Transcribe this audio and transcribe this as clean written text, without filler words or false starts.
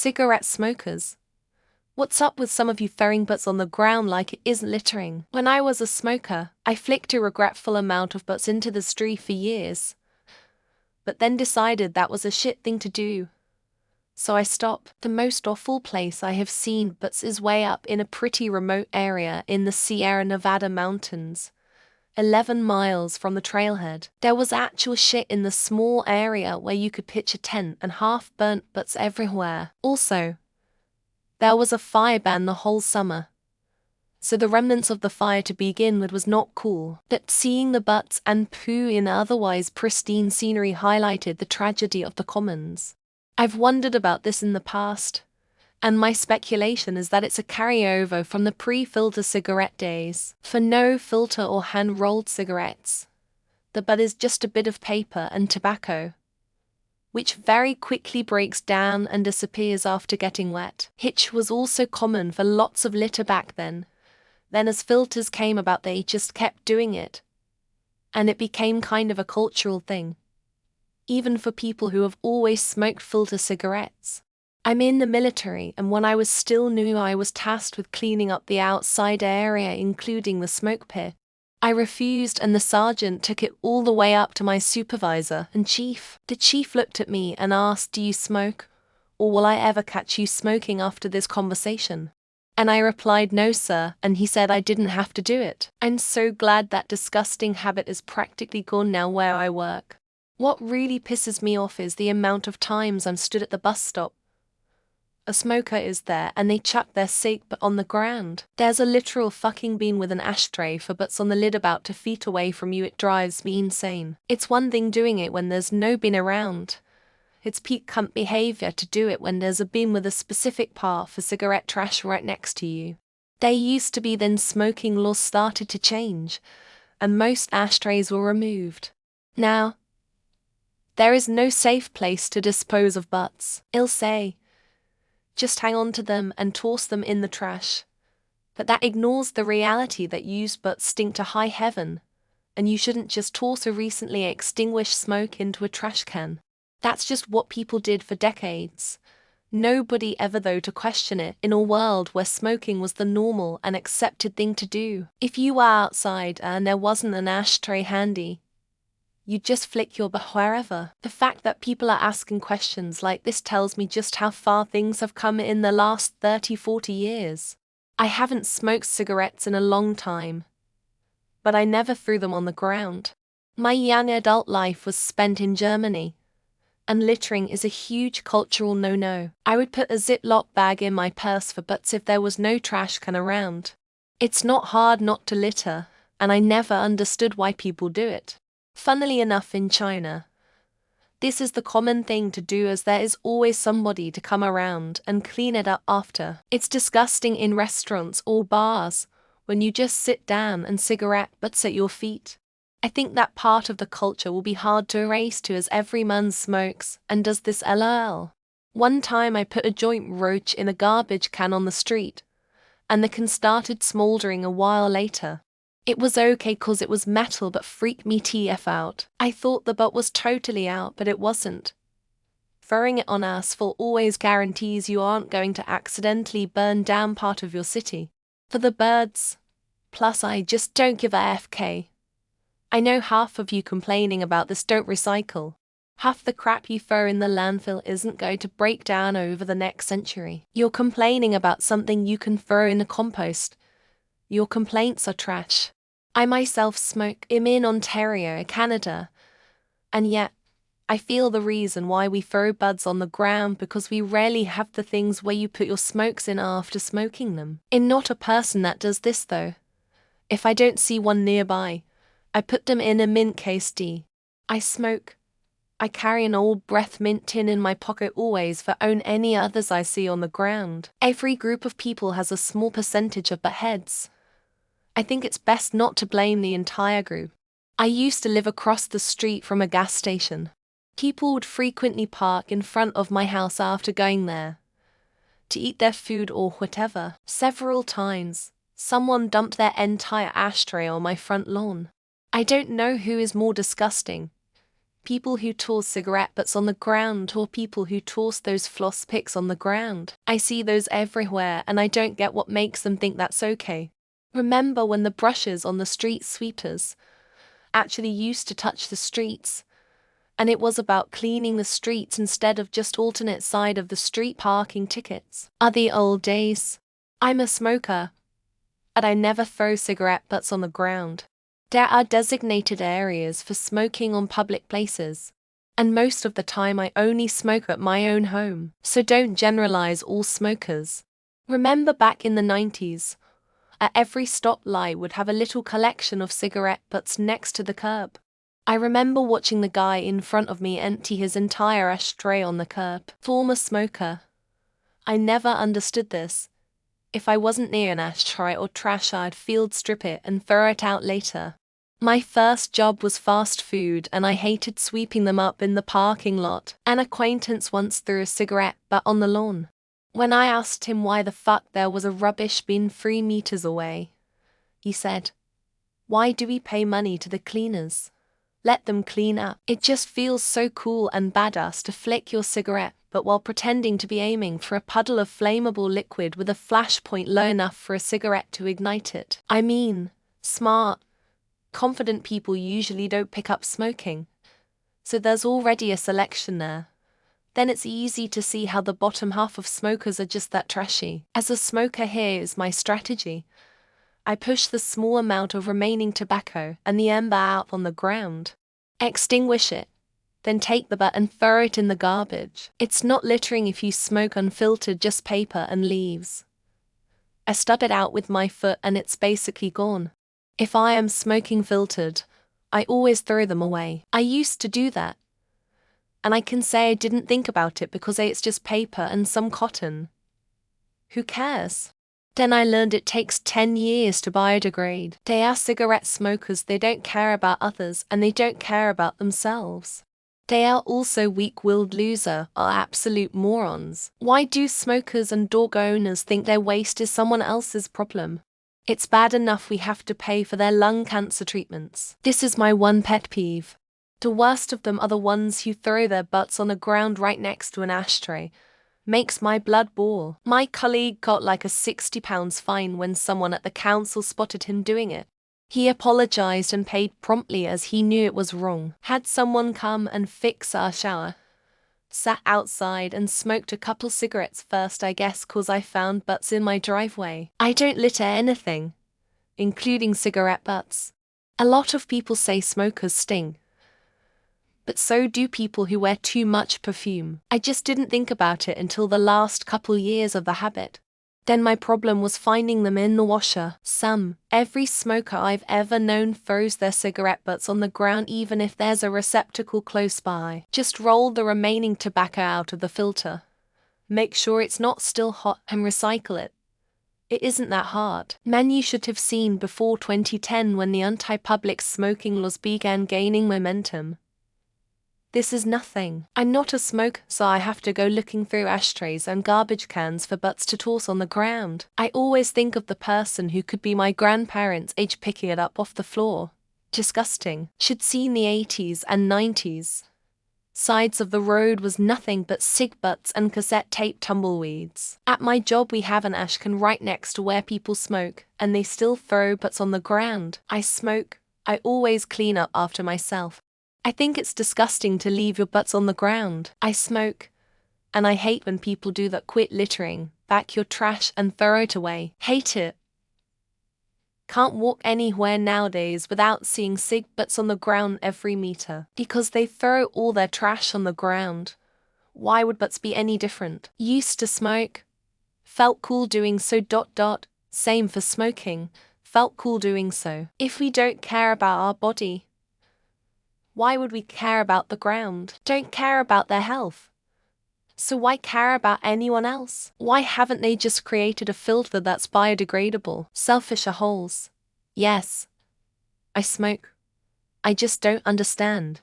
Cigarette smokers. What's up with some of you throwing butts on the ground like it isn't littering? When I was a smoker, I flicked a regretful amount of butts into the street for years, but then decided that was a shit thing to do. So I stopped. The most awful place I have seen butts is way up in a pretty remote area in the Sierra Nevada mountains, 11 miles from the trailhead. There was actual shit in the small area where you could pitch a tent and half-burnt butts everywhere. Also, there was a fire ban the whole summer, so the remnants of the fire to begin with was not cool. But seeing the butts and poo in otherwise pristine scenery highlighted the tragedy of the commons. I've wondered about this in the past, and my speculation is that it's a carryover from the pre-filter cigarette days. For no filter or hand-rolled cigarettes, the butt is just a bit of paper and tobacco, which very quickly breaks down and disappears after getting wet. Hitch was also common for lots of litter back then. Then as filters came about, they just kept doing it, and it became kind of a cultural thing, even for people who have always smoked filter cigarettes. I'm in the military, and when I was still new, I was tasked with cleaning up the outside area, including the smoke pit. I refused, and the sergeant took it all the way up to my supervisor and chief. The chief looked at me and asked, "Do you smoke? Or will I ever catch you smoking after this conversation?" And I replied, "No, sir," and he said I didn't have to do it. I'm so glad that disgusting habit is practically gone now where I work. What really pisses me off is the amount of times I'm stood at the bus stop. A smoker is there and they chuck their cig butt on the ground. There's a literal fucking bin with an ashtray for butts on the lid about 2 feet away from you. It drives me insane. It's one thing doing it when there's no bin around. It's peak cunt behavior to do it when there's a bin with a specific part for cigarette trash right next to you. There used to be, then smoking laws started to change, and most ashtrays were removed. Now, there is no safe place to dispose of butts. I'll say, just hang on to them and toss them in the trash. But that ignores the reality that used butts stink to high heaven, and you shouldn't just toss a recently extinguished smoke into a trash can. That's just what people did for decades. Nobody ever though to question it in a world where smoking was the normal and accepted thing to do. If you were outside and there wasn't an ashtray handy, you just flick your butt wherever. The fact that people are asking questions like this tells me just how far things have come in the last 30-40 years. I haven't smoked cigarettes in a long time, but I never threw them on the ground. My young adult life was spent in Germany, and littering is a huge cultural no-no. I would put a Ziploc bag in my purse for butts if there was no trash can around. It's not hard not to litter, and I never understood why people do it. Funnily enough, in China, this is the common thing to do, as there is always somebody to come around and clean it up after. It's disgusting in restaurants or bars when you just sit down and cigarette butts at your feet. I think that part of the culture will be hard to erase too, as every man smokes and does this LOL. One time I put a joint roach in a garbage can on the street, and the can started smoldering a while later. It was okay cause it was metal, but freaked me TF out. I thought the butt was totally out, but it wasn't. Throwing it on asphalt always guarantees you aren't going to accidentally burn down part of your city. For the birds. Plus I just don't give a FK. I know half of you complaining about this don't recycle. Half the crap you throw in the landfill isn't going to break down over the next century. You're complaining about something you can throw in the compost. Your complaints are trash. I myself smoke. I'm in Ontario, Canada, and yet I feel the reason why we throw buds on the ground because we rarely have the things where you put your smokes in after smoking them. I'm not a person that does this though. If I don't see one nearby, I put them in a mint case D. I smoke. I carry an old breath mint tin in my pocket always for any others I see on the ground. Every group of people has a small percentage of butt heads. I think it's best not to blame the entire group. I used to live across the street from a gas station. People would frequently park in front of my house after going there to eat their food or whatever. Several times, someone dumped their entire ashtray on my front lawn. I don't know who is more disgusting, People who toss cigarette butts on the ground, or people who toss those floss picks on the ground. I see those everywhere and I don't get what makes them think that's okay. Remember when the brushes on the street sweepers actually used to touch the streets? And it was about cleaning the streets instead of just alternate side of the street parking tickets. Are the old days? I'm a smoker, but I never throw cigarette butts on the ground. There are designated areas for smoking on public places, and most of the time I only smoke at my own home, so don't generalize all smokers. Remember back in the 90s, at every stoplight would have a little collection of cigarette butts next to the curb. I remember watching the guy in front of me empty his entire ashtray on the curb. Former smoker. I never understood this. If I wasn't near an ashtray or trash, I'd field strip it and throw it out later. My first job was fast food and I hated sweeping them up in the parking lot. An acquaintance once threw a cigarette butt on the lawn. When I asked him why the fuck there was a rubbish bin 3 meters away, he said, "Why do we pay money to the cleaners? Let them clean up." It just feels so cool and badass to flick your cigarette but while pretending to be aiming for a puddle of flammable liquid with a flash point low enough for a cigarette to ignite it. I mean, smart, confident people usually don't pick up smoking, so there's already a selection there. Then it's easy to see how the bottom half of smokers are just that trashy. As a smoker, here is my strategy. I push the small amount of remaining tobacco and the ember out on the ground. Extinguish it. Then take the butt and throw it in the garbage. It's not littering if you smoke unfiltered, just paper and leaves. I stub it out with my foot and it's basically gone. If I am smoking filtered, I always throw them away. I used to do that. And I can say I didn't think about it because it's just paper and some cotton. Who cares? Then I learned it takes 10 years to biodegrade. They are cigarette smokers, they don't care about others and they don't care about themselves. They are also weak-willed loser or absolute morons. Why do smokers and dog owners think their waste is someone else's problem? It's bad enough we have to pay for their lung cancer treatments. This is my one pet peeve. The worst of them are the ones who throw their butts on the ground right next to an ashtray. Makes my blood boil. My colleague got like a £60 fine when someone at the council spotted him doing it. He apologized and paid promptly as he knew it was wrong. Had someone come and fix our shower. Sat outside and smoked a couple cigarettes first, I guess, 'cause I found butts in my driveway. I don't litter anything, including cigarette butts. A lot of people say smokers stink. But so do people who wear too much perfume. I just didn't think about it until the last couple years of the habit. Then my problem was finding them in the washer. Every smoker I've ever known throws their cigarette butts on the ground even if there's a receptacle close by. Just roll the remaining tobacco out of the filter. Make sure it's not still hot and recycle it. It isn't that hard. Man, you should have seen before 2010 when the anti-public smoking laws began gaining momentum. This is nothing. I'm not a smoker, so I have to go looking through ashtrays and garbage cans for butts to toss on the ground. I always think of the person who could be my grandparents' age picking it up off the floor. Disgusting. Should seen the 80s and 90s. Sides of the road was nothing but cig butts and cassette tape tumbleweeds. At my job we have an ash can right next to where people smoke, and they still throw butts on the ground. I smoke. I always clean up after myself. I think it's disgusting to leave your butts on the ground. I smoke. And I hate when people do that. Quit littering, back your trash and throw it away. Hate it. Can't walk anywhere nowadays without seeing cig butts on the ground every meter. Because they throw all their trash on the ground. Why would butts be any different? Used to smoke. Felt cool doing so. Same for smoking. Felt cool doing so. If we don't care about our body, why would we care about the ground? Don't care about their health. So why care about anyone else? Why haven't they just created a filter that's biodegradable? Selfish holes. Yes. I smoke. I just don't understand.